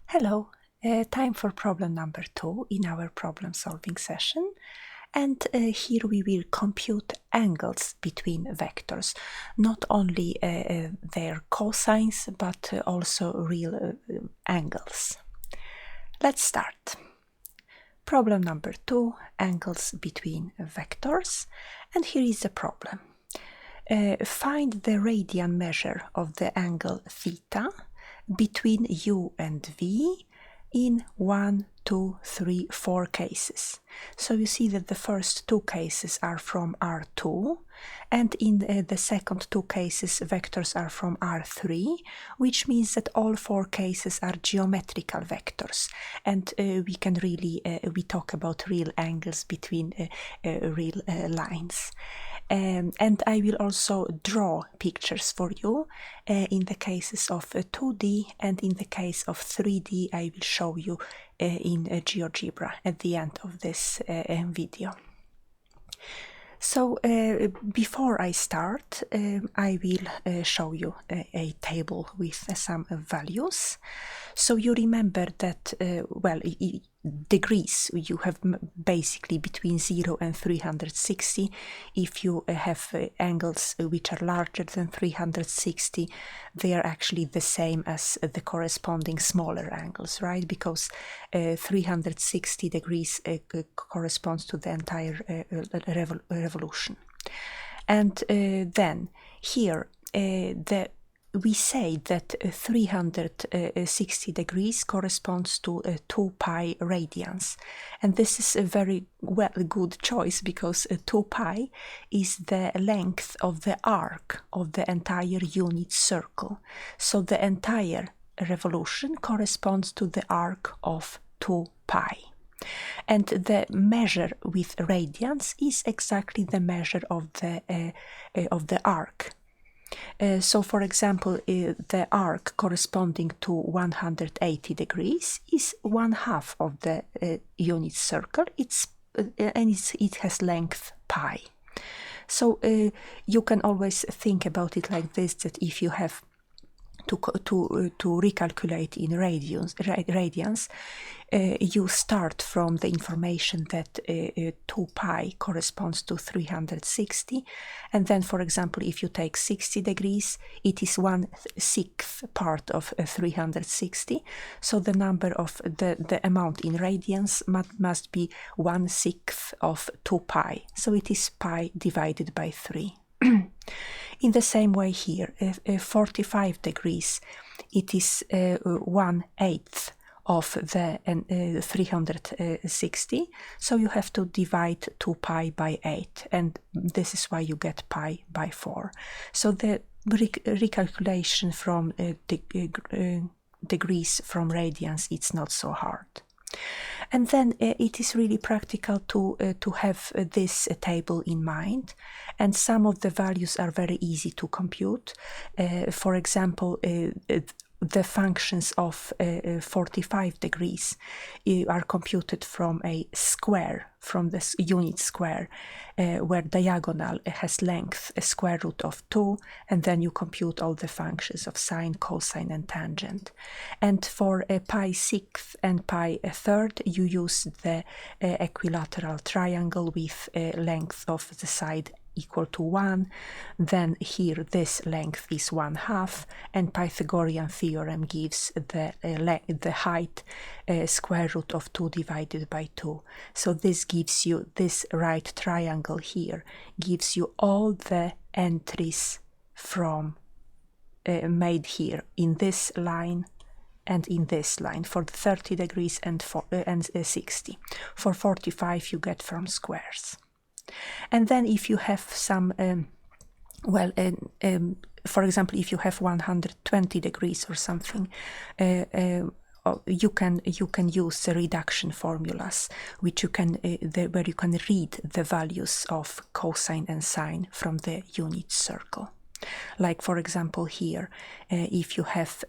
Hello, time for problem number 2 in our problem solving session. And here we will compute angles between vectors, not only their cosines, but also real angles. Let's start. Problem number 2, angles between vectors. And here is the problem. Find the radian measure of the angle theta between u and v in 1, 2, 3, 4 cases. So you see that the first 2 cases are from R2, and in the second 2 cases vectors are from R3, which means that all 4 cases are geometrical vectors, and we can really we talk about real angles between real lines. And I will also draw pictures for you in the cases of 2D, and in the case of 3D I will show you in Geogebra at the end of this video. So before I start, I will show you a table with some values. So you remember that, degrees you have basically between 0 and 360. If you have angles which are larger than 360, they are actually the same as the corresponding smaller angles, right? Because 360 degrees corresponds to the entire revolution. And then here we say that 360 degrees corresponds to 2 pi radians, and this is a very good choice because 2 pi is the length of the arc of the entire unit circle. So the entire revolution corresponds to the arc of 2 pi. And the measure with radians is exactly the measure of the arc. So for example, the arc corresponding to 180 degrees is 1/2 of the unit circle. It has length pi. So you can always think about it like this, that if you have to recalculate in radians, you start from the information that 2 pi corresponds to 360, and then, for example, if you take 60 degrees, it is 1/6 part of 360, so the number of the amount in radians must be 1/6 of 2 pi, so it is pi divided by 3. In the same way here, 45 degrees, it is 1/8 of the 360, so you have to divide 2 pi by 8, and this is why you get pi by 4. So the recalculation from degrees from radians, it's not so hard. And then it is really practical to have this table in mind, and some of the values are very easy to compute. For example, the functions of 45 degrees are computed from a square, from this unit square, where diagonal has length a square root of 2, and then you compute all the functions of sine, cosine, and tangent. And for pi sixth and pi third, you use the equilateral triangle with length of the side equal to 1, then here this length is 1/2, and Pythagorean theorem gives the height square root of 2 divided by 2. So this gives you, this right triangle here gives you all the entries from made here in this line and in this line for 30 degrees and 60. For 45 you get from squares. And then if you have some, for example, if you have 120 degrees or something, you can use the reduction formulas, which you can where you can read the values of cosine and sine from the unit circle. Like for example here, if you have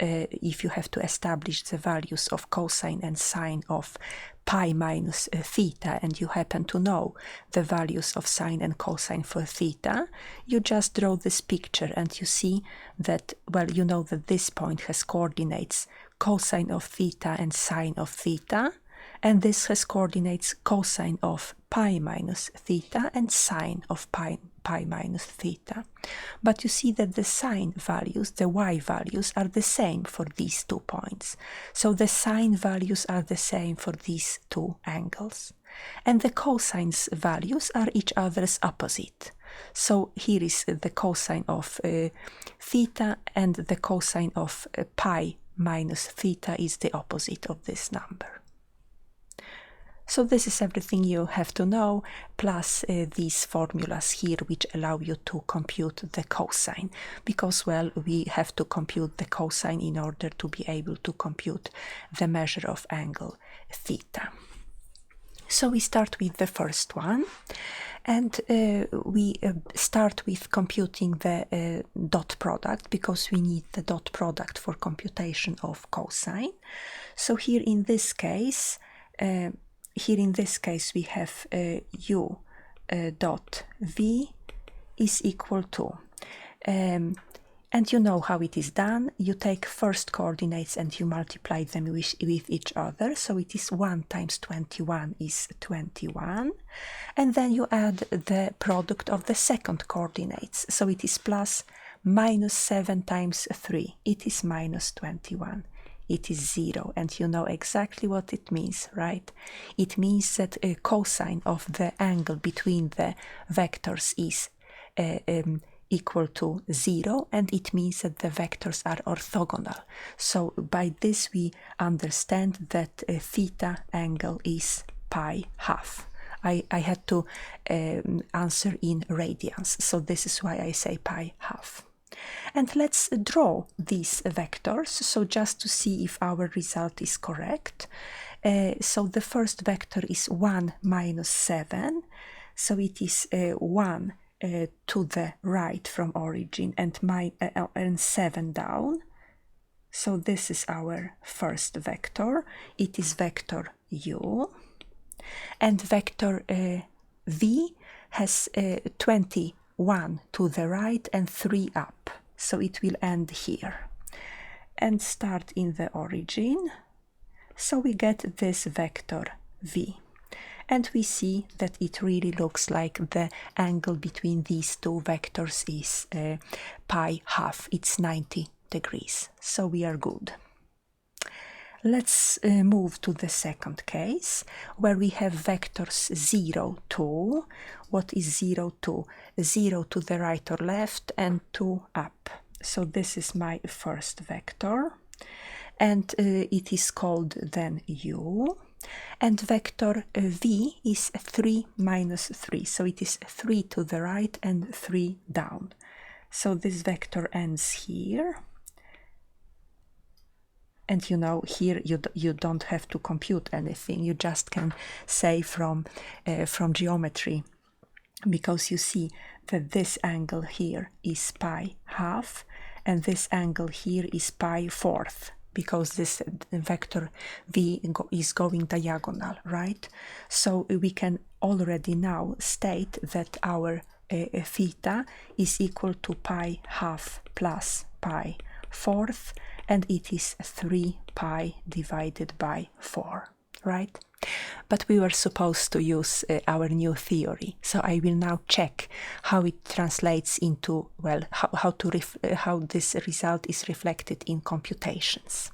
to establish the values of cosine and sine of pi minus theta, and you happen to know the values of sine and cosine for theta, you just draw this picture and you see that, well, you know that this point has coordinates cosine of theta and sine of theta, and this has coordinates cosine of pi minus theta and sine of pi minus theta. But you see that the sine values, the y values, are the same for these 2 points. So the sine values are the same for these 2 angles. And the cosine's values are each other's opposite. So here is the cosine of theta, and the cosine of pi minus theta is the opposite of this number. So this is everything you have to know, plus these formulas here which allow you to compute the cosine, because, well, we have to compute the cosine in order to be able to compute the measure of angle theta. So we start with the first one, and we start with computing the dot product, because we need the dot product for computation of cosine. So here in this case we have u dot v is equal to, and you know how it is done. You take first coordinates and you multiply them with each other. So it is 1 times 21 is 21. And then you add the product of the second coordinates. So it is plus minus 7 times 3. It is minus 21. It is 0, and you know exactly what it means, right? It means that a cosine of the angle between the vectors is equal to 0, and it means that the vectors are orthogonal. So by this we understand that theta angle is pi half. I had to answer in radians, so this is why I say pi half. And let's draw these vectors, so just to see if our result is correct. So the first vector is 1 minus 7, so it is 1 to the right from origin and 7 down. So this is our first vector. It is vector u. And vector v has 21 to the right and 3 up. So it will end here and start in the origin. So we get this vector v. And we see that it really looks like the angle between these 2 vectors is pi half. It's 90 degrees. So we are good. Let's move to the second case, where we have vectors 0, 2. What is 0, 2? 0 to the right or left and 2 up. So this is my first vector, and it is called then u. And vector v is 3 minus 3, so it is 3 to the right and 3 down. So this vector ends here. And you know, here you don't have to compute anything. You just can say from geometry, because you see that this angle here is pi half, and this angle here is pi fourth, because this vector v is going diagonal, right? So we can already now state that our theta is equal to pi half plus pi fourth, and it is 3 pi divided by 4, right? But we were supposed to use our new theory, so I will now check how it translates into, well, how this result is reflected in computations.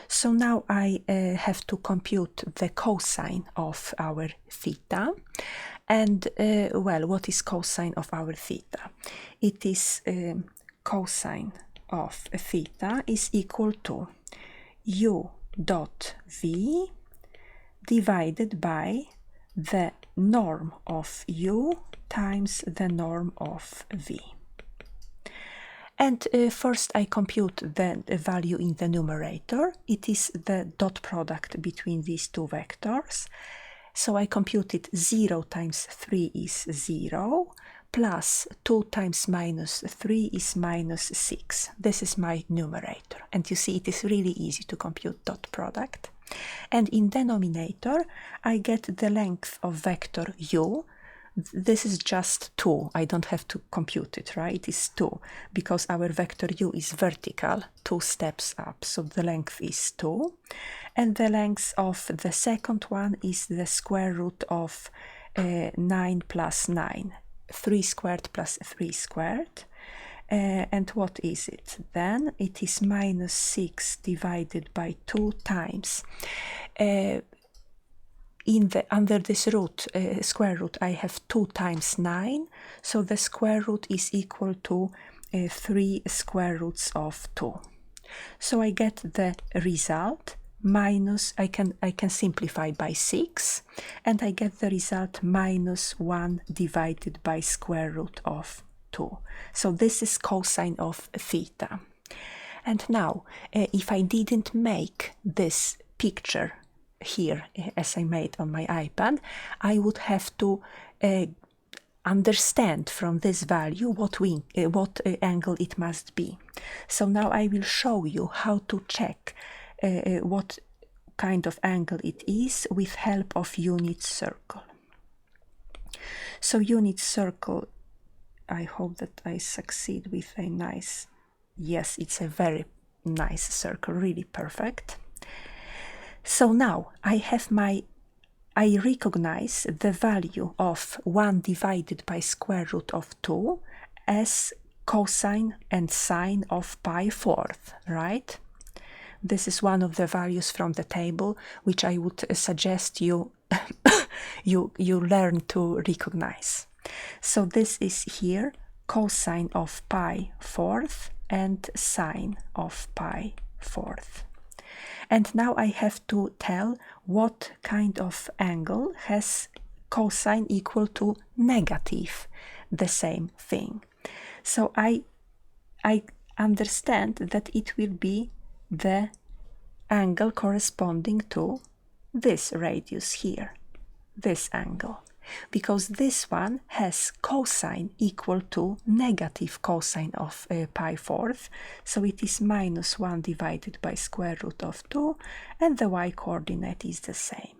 So now I have to compute the cosine of our theta. And, well, what is cosine of our theta? It is cosine of theta is equal to u dot v divided by the norm of u times the norm of v. And first I compute the value in the numerator. It is the dot product between these 2 vectors. So I computed 0 times 3 is 0, plus 2 times minus 3 is minus 6. This is my numerator. And you see it is really easy to compute dot product. And in denominator, I get the length of vector u. This is just 2. I don't have to compute it, right? It is 2 because our vector u is vertical, 2 steps up. So the length is 2. And the length of the second one is the square root of 9 plus 9. 3 squared plus 3 squared. And what is it? Then it is minus 6 divided by 2 times. Under this root, square root, I have 2 times 9, so the square root is equal to 3 square roots of 2. So I get the result minus, I can simplify by 6, and I get the result minus 1 divided by square root of 2. So this is cosine of theta. And now, if I didn't make this picture here as I made on my iPad, I would have to understand from this value what angle it must be. So now I will show you how to check what kind of angle it is with help of unit circle. So unit circle, I hope that I succeed with a nice, yes, it's a very nice circle, really perfect. So now I recognize the value of 1 divided by square root of 2 as cosine and sine of pi fourth, right? This is one of the values from the table which I would suggest you you learn to recognize. So this is here cosine of pi fourth and sine of pi fourth. And now I have to tell what kind of angle has cosine equal to negative, the same thing. So I understand that it will be the angle corresponding to this radius here, this angle, because this one has cosine equal to negative cosine of pi fourth, so it is minus 1 divided by square root of 2, and the y-coordinate is the same.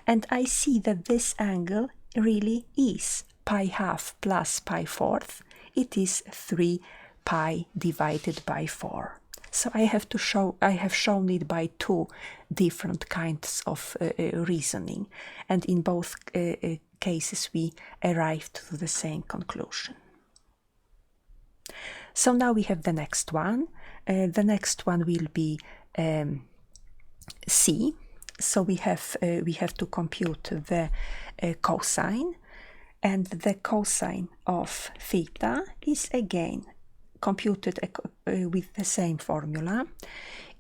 And I see that this angle really is pi half plus pi fourth. It is 3 pi divided by 4. So I have shown it by 2 different kinds of reasoning, and in both cases we arrived to the same conclusion. So now we have the next one. The next one will be C. So we have to compute the cosine, and the cosine of theta is again computed with the same formula.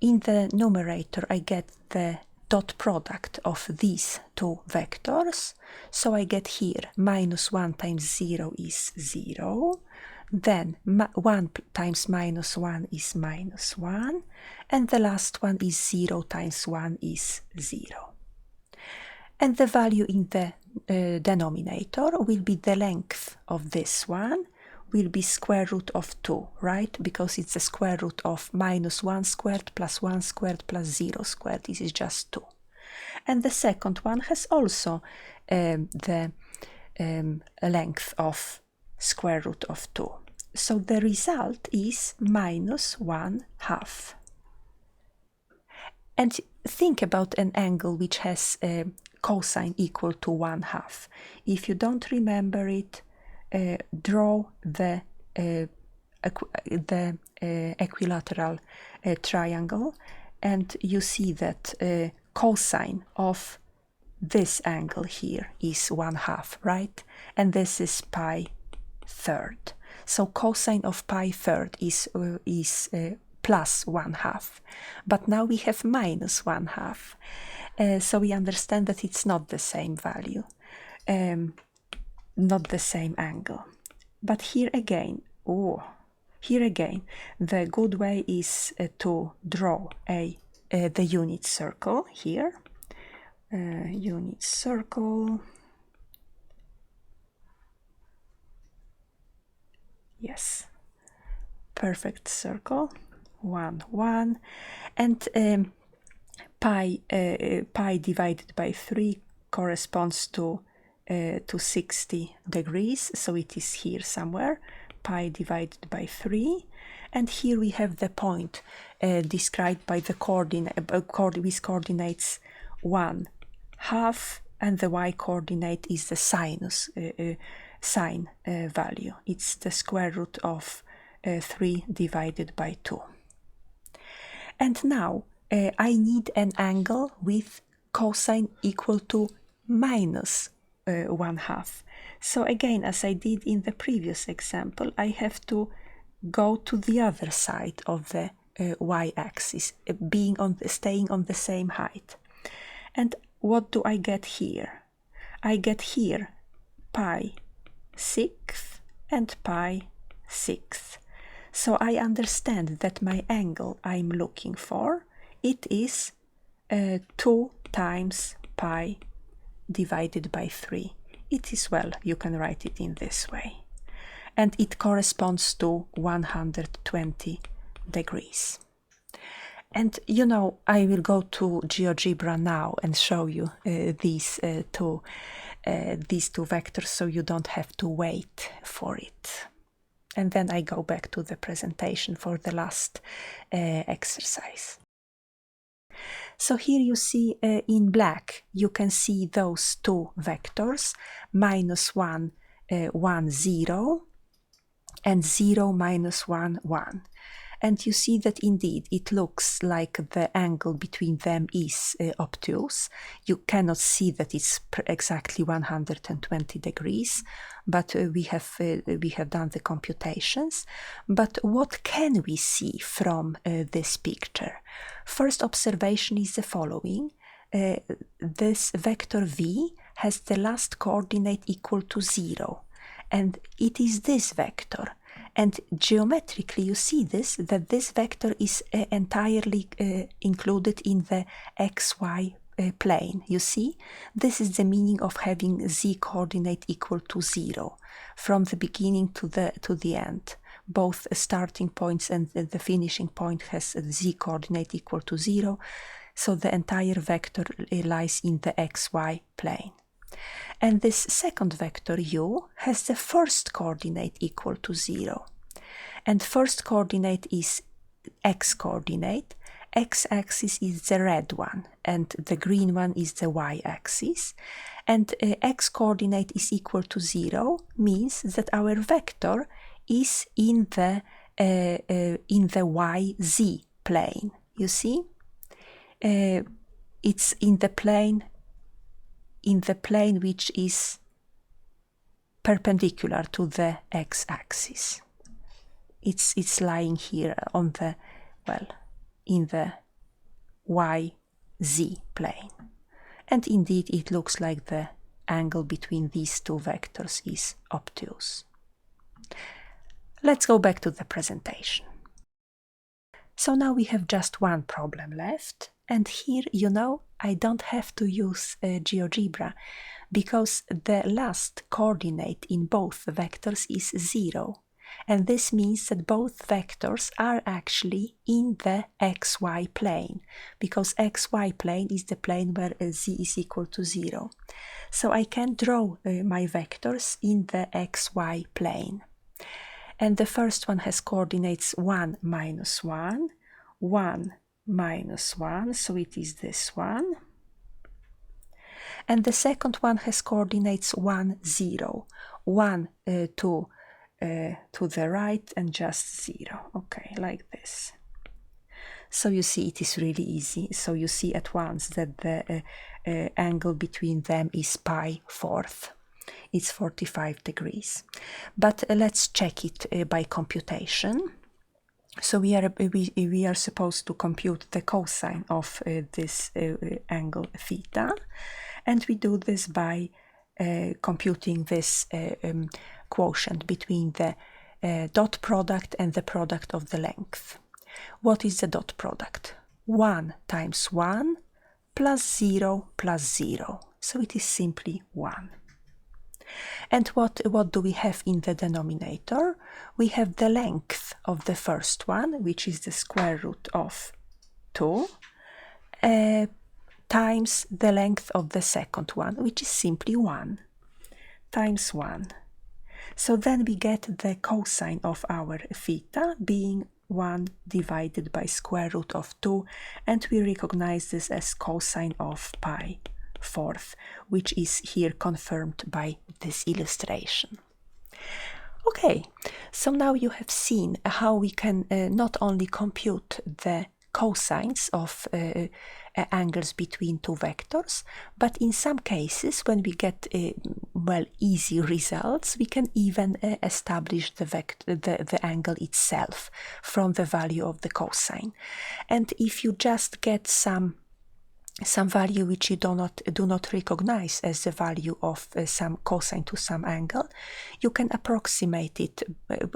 In the numerator I get the dot product of these 2 vectors, so I get here minus 1 times 0 is 0, then 1 times minus 1 is minus 1, and the last one is 0 times 1 is 0. And the value in the denominator will be the length of this one, will be square root of 2, right? Because it's the square root of minus 1 squared plus 1 squared plus 0 squared. This is just 2. And the second one has also the length of square root of 2. So the result is minus 1/2. And think about an angle which has cosine equal to 1/2. If you don't remember it, draw the equilateral triangle, and you see that cosine of this angle here is 1/2, right? And this is pi third. So cosine of pi third is plus 1/2. But now we have minus 1/2. So we understand that it's not the same value. Not the same angle. But here again, the good way is to draw the unit circle here. Unit circle. Yes, perfect circle, 1, 1, and pi divided by 3 corresponds to 60 degrees, so it is here somewhere, pi divided by 3, and here we have the point described by the with coordinates 1, half, and the y-coordinate is the sine value. It's the square root of 3 divided by 2. And now I need an angle with cosine equal to minus 1/2. So again, as I did in the previous example, I have to go to the other side of the y-axis, staying on the same height. And what do I get here? I get here pi 6 and pi 6. So I understand that my angle I'm looking for, it is 2 times pi divided by 3. It is, well, you can write it in this way. And it corresponds to 120 degrees. And you know, I will go to Geogebra now and show you these two vectors, so you don't have to wait for it. And then I go back to the presentation for the last exercise. So here you see in black, you can see those two vectors, -1, 1, 0, and 0, -1, 1. And you see that indeed it looks like the angle between them is obtuse. You cannot see that it's exactly 120 degrees, but we have done the computations. But what can we see from this picture? First observation is the following. This vector v has the last coordinate equal to 0, and it is this vector. And geometrically you see that this vector is entirely included in the xy plane. You see, this is the meaning of having z coordinate equal to 0 from the beginning to the end. Both starting points and the finishing point has a z coordinate equal to 0, so the entire vector lies in the xy plane. And this second vector u has the first coordinate equal to 0. And first coordinate is x coordinate. X-axis is the red one, and the green one is the y-axis. And x coordinate is equal to 0 means that our vector is in the yz plane. You see, it's in the plane which is perpendicular to the x-axis. It's lying here on the, well, in the yz plane. And indeed it looks like the angle between these two vectors is obtuse. Let's go back to the presentation. So now we have just one problem left, and here, you know, I don't have to use Geogebra, because the last coordinate in both vectors is 0, and this means that both vectors are actually in the xy plane, because xy plane is the plane where z is equal to 0. So I can draw my vectors in the xy plane. And the first one has coordinates 1, -1, 1, -1, so it is this one. And the second one has coordinates 1, 0, 1 to the right and just 0, okay, like this. So you see it is really easy. So you see at once that the angle between them is pi 4th. It's 45 degrees. But let's check it by computation. So we are supposed to compute the cosine of this angle theta, and we do this by computing this quotient between the dot product and the product of the length. What is the dot product? 1 times 1 plus 0 plus 0. So it is simply 1. And what do we have in the denominator? We have the length of the first one, which is the square root of 2, times the length of the second one, which is simply 1, times 1. So then we get the cosine of our theta being 1 divided by square root of 2, and we recognize this as cosine of pi fourth, which is here confirmed by this illustration. Okay, so now you have seen how we can not only compute the cosines of angles between two vectors, but in some cases, when we get well, easy results, we can even establish the angle itself from the value of the cosine. And if you just get some value which you do not recognize as the value of some cosine to some angle, you can approximate it.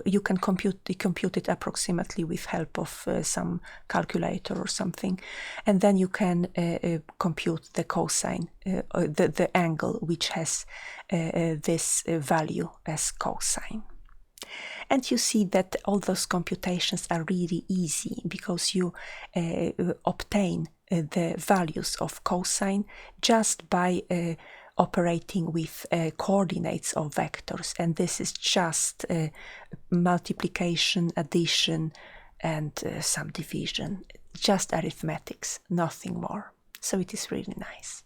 You can compute it approximately with help of some calculator or something, and then you can compute the cosine, the angle which has this value as cosine. And you see that all those computations are really easy because you obtain the values of cosine just by operating with coordinates of vectors, and this is just multiplication, addition, and some division, just arithmetics, nothing more. So it is really nice.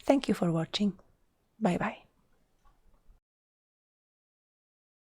Thank you for watching. Bye bye.